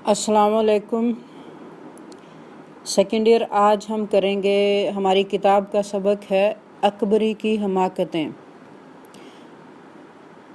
السلام علیکم۔ Second year آج ہم کریں گے، ہماری کتاب کا سبق ہے اکبری کی حماقتیں۔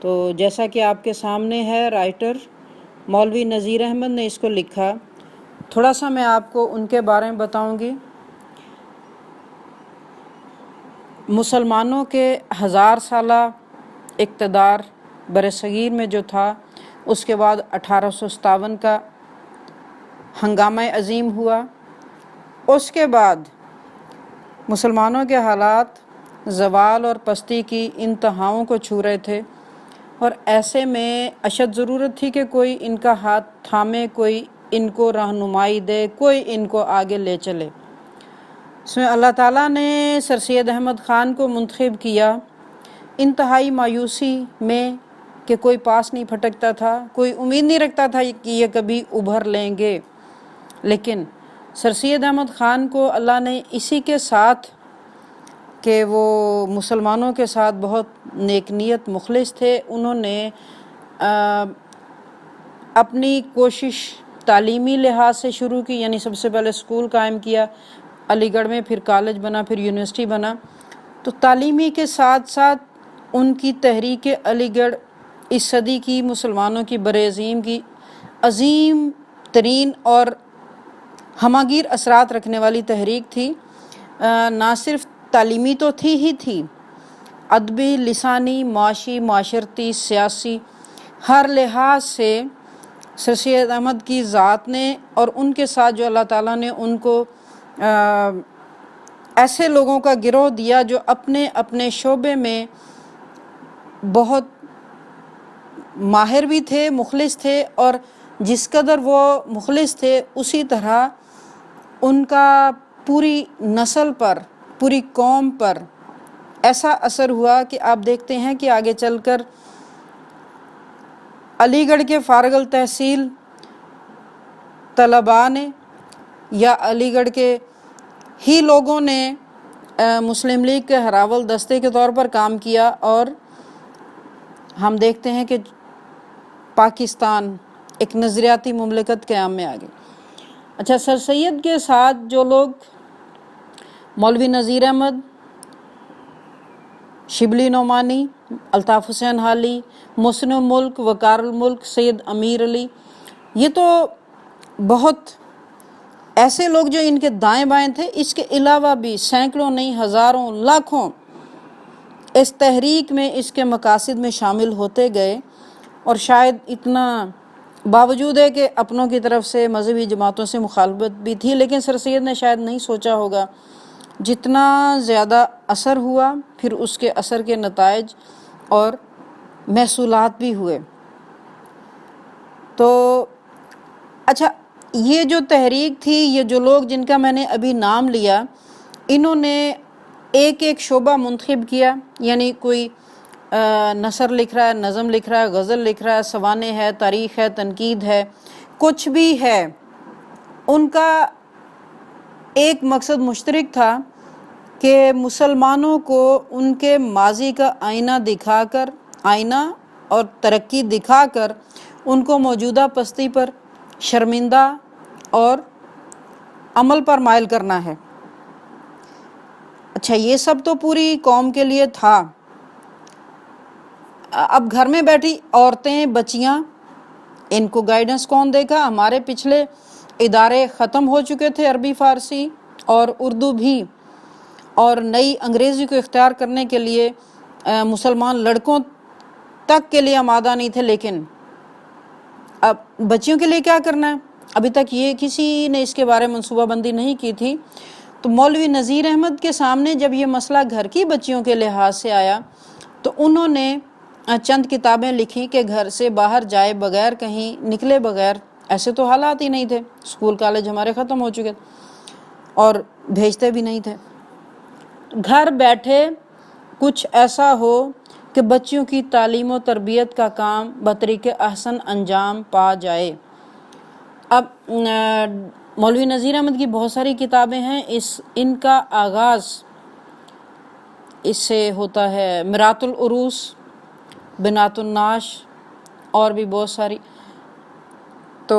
تو جیسا کہ آپ کے سامنے ہے، رائٹر مولوی نذیر احمد نے اس کو لکھا۔ تھوڑا سا میں آپ کو ان کے بارے میں بتاؤں گی۔ مسلمانوں کے 1000 سالہ اقتدار برصغیر میں جو تھا، اس کے بعد 1857 کا ہنگامہ عظیم ہوا۔ اس کے بعد مسلمانوں کے حالات زوال اور پستی کی انتہاؤں کو چھو رہے تھے، اور ایسے میں اشد ضرورت تھی کہ کوئی ان کا ہاتھ تھامے، کوئی ان کو رہنمائی دے، کوئی ان کو آگے لے چلے۔ اس میں اللہ تعالیٰ نے سر سید احمد خان کو منتخب کیا، انتہائی مایوسی میں کہ کوئی پاس نہیں پھٹکتا تھا، کوئی امید نہیں رکھتا تھا کہ یہ کبھی ابھر لیں گے، لیکن سر سید احمد خان کو اللہ نے اسی کے ساتھ کہ وہ مسلمانوں کے ساتھ بہت نیک نیت مخلص تھے، انہوں نے اپنی کوشش تعلیمی لحاظ سے شروع کی، یعنی سب سے پہلے اسکول قائم کیا، علی گڑھ میں، پھر کالج بنا، پھر یونیورسٹی بنا۔ تو تعلیمی کے ساتھ ساتھ ان کی تحریک علی گڑھ اس صدی کی مسلمانوں کی برعظیم کی عظیم ترین اور ہماگیر اثرات رکھنے والی تحریک تھی۔ نہ صرف تعلیمی تو تھی ہی تھی، ادبی، لسانی، معاشی، معاشرتی، سیاسی، ہر لحاظ سے سر سید احمد کی ذات نے اور ان کے ساتھ جو اللہ تعالیٰ نے ان کو ایسے لوگوں کا گروہ دیا جو اپنے اپنے شعبے میں بہت ماہر بھی تھے، مخلص تھے، اور جس قدر وہ مخلص تھے اسی طرح ان کا پوری نسل پر، پوری قوم پر ایسا اثر ہوا کہ آپ دیکھتے ہیں کہ آگے چل کر علی گڑھ کے فارغ التحصیل طلباء نے یا علی گڑھ کے ہی لوگوں نے مسلم لیگ کے ہراول دستے کے طور پر کام کیا، اور ہم دیکھتے ہیں کہ پاکستان ایک نظریاتی مملکت قیام میں آ گئی۔ اچھا، سر سید کے ساتھ جو لوگ مولوی نذیر احمد، شبلی نعمانی، الطاف حسین حالی، محسن الملک، وقار الملک، سید امیر علی، یہ تو بہت ایسے لوگ جو ان کے دائیں بائیں تھے۔ اس کے علاوہ بھی سینکڑوں نہیں، ہزاروں، لاکھوں اس تحریک میں، اس کے مقاصد میں شامل ہوتے گئے، اور شاید اتنا باوجود ہے کہ اپنوں کی طرف سے مذہبی جماعتوں سے مخالفت بھی تھی، لیکن سر سید نے شاید نہیں سوچا ہوگا جتنا زیادہ اثر ہوا، پھر اس کے اثر کے نتائج اور محصولات بھی ہوئے۔ تو اچھا، یہ جو تحریک تھی، یہ جو لوگ جن کا میں نے ابھی نام لیا، انہوں نے ایک ایک شعبہ منتخب کیا، یعنی کوئی نثر لکھ رہا ہے، نظم لکھ رہا ہے، غزل لکھ رہا ہے، سوانح ہے، تاریخ ہے، تنقید ہے، کچھ بھی ہے، ان کا ایک مقصد مشترک تھا کہ مسلمانوں کو ان کے ماضی کا آئینہ دکھا کر، آئینہ اور ترقی دکھا کر ان کو موجودہ پستی پر شرمندہ اور عمل پر مائل کرنا ہے۔ اچھا، یہ سب تو پوری قوم کے لیے تھا۔ اب گھر میں بیٹھی عورتیں، بچیاں، ان کو گائیڈنس کون دے گا؟ ہمارے پچھلے ادارے ختم ہو چکے تھے، عربی، فارسی اور اردو بھی، اور نئی انگریزی کو اختیار کرنے کے لیے مسلمان لڑکوں تک کے لیے آمادہ نہیں تھے، لیکن اب بچیوں کے لیے کیا کرنا ہے؟ ابھی تک یہ کسی نے اس کے بارے میں منصوبہ بندی نہیں کی تھی۔ تو مولوی نذیر احمد کے سامنے جب یہ مسئلہ گھر کی بچیوں کے لحاظ سے آیا، تو انہوں نے چند کتابیں لکھی کہ گھر سے باہر جائے بغیر، کہیں نکلے بغیر، ایسے تو حالات ہی نہیں تھے، اسکول کالج ہمارے ختم ہو چکے اور بھیجتے بھی نہیں تھے، گھر بیٹھے کچھ ایسا ہو کہ بچیوں کی تعلیم و تربیت کا کام بطریق احسن انجام پا جائے۔ اب مولوی نذیر احمد کی بہت ساری کتابیں ہیں، ان کا آغاز اس سے ہوتا ہے، مرات العروس، بنات الناش، اور بھی بہت ساری۔ تو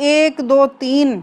1-2-3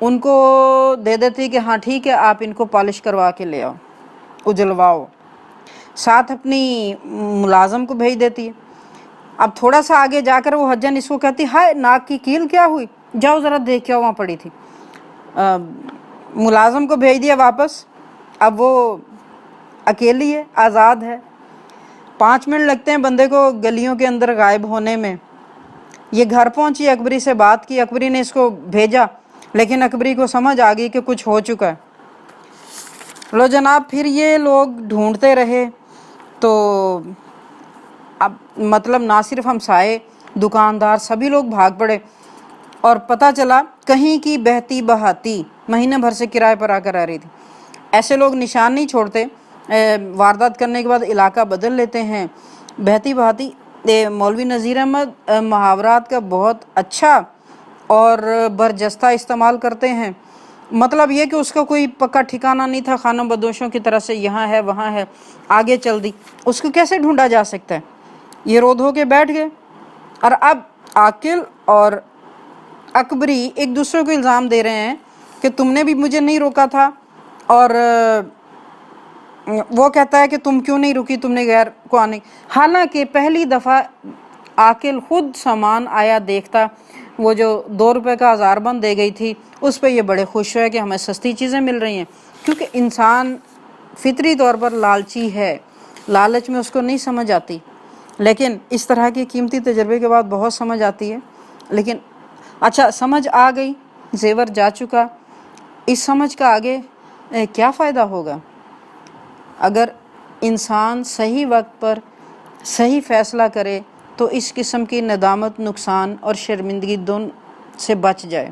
ان کو دے دیتی کہ ہاں ٹھیک ہے آپ ان کو پالش کروا کے لے آؤ، اجلواؤ، ساتھ اپنی ملازم کو بھیج دیتی ہے۔ اب تھوڑا سا آگے جا کر وہ حجن اس کو کہتی ہائے ناک کی کیل کیا ہوئی، جاؤ ذرا دیکھ کے وہاں پڑی تھی۔ ملازم کو بھیج دیا واپس، اب وہ اکیلی ہے، آزاد ہے۔ 5 منٹ لگتے ہیں بندے کو گلیوں کے اندر غائب ہونے میں۔ یہ گھر پہنچی، اکبری سے بات کی، اکبری نے اس کو بھیجا، لیکن اکبری کو سمجھ آ گئی کہ کچھ ہو چکا ہے۔ لو جناب، پھر یہ لوگ ڈھونڈتے رہے تو اب مطلب نہ صرف ہمسائے، دکاندار، سبھی لوگ بھاگ پڑے، اور پتہ چلا کہیں کی بہتی بہاتی مہینے بھر سے کرائے پر آ کر آ رہی تھی۔ ایسے لوگ نشان نہیں چھوڑتے، واردات کرنے کے بعد علاقہ بدل لیتے ہیں۔ بہتی بہاتی مولوی نذیر احمد محاورات کا بہت اچھا اور برجستہ استعمال کرتے ہیں۔ مطلب یہ کہ اس کا کوئی پکا ٹھکانہ نہیں تھا، خانم بدوشوں کی طرح سے یہاں ہے وہاں ہے، آگے چل دی، اس کو کیسے ڈھونڈا جا سکتا ہے؟ یہ رو دھو کے بیٹھ گئے، اور اب عاقل اور اکبری ایک دوسرے کو الزام دے رہے ہیں کہ تم نے بھی مجھے نہیں روکا تھا، اور وہ کہتا ہے کہ تم کیوں نہیں رکی، تم نے غیر کو آنے۔ حالانکہ پہلی دفعہ عاقل خود سامان آیا دیکھتا، وہ جو 2 روپے کا ہزار بند دے گئی تھی، اس پہ یہ بڑے خوش ہوئے کہ ہمیں سستی چیزیں مل رہی ہیں، کیونکہ انسان فطری طور پر لالچی ہے، لالچ میں اس کو نہیں سمجھ آتی، لیکن اس طرح کے قیمتی تجربے کے بعد بہت سمجھ آتی ہے۔ لیکن اچھا، سمجھ آ گئی، زیور جا چکا، اس سمجھ کا آگے کیا فائدہ ہوگا؟ اگر انسان صحیح وقت پر صحیح فیصلہ کرے تو اس قسم کی ندامت، نقصان اور شرمندگی دونوں سے بچ جائے۔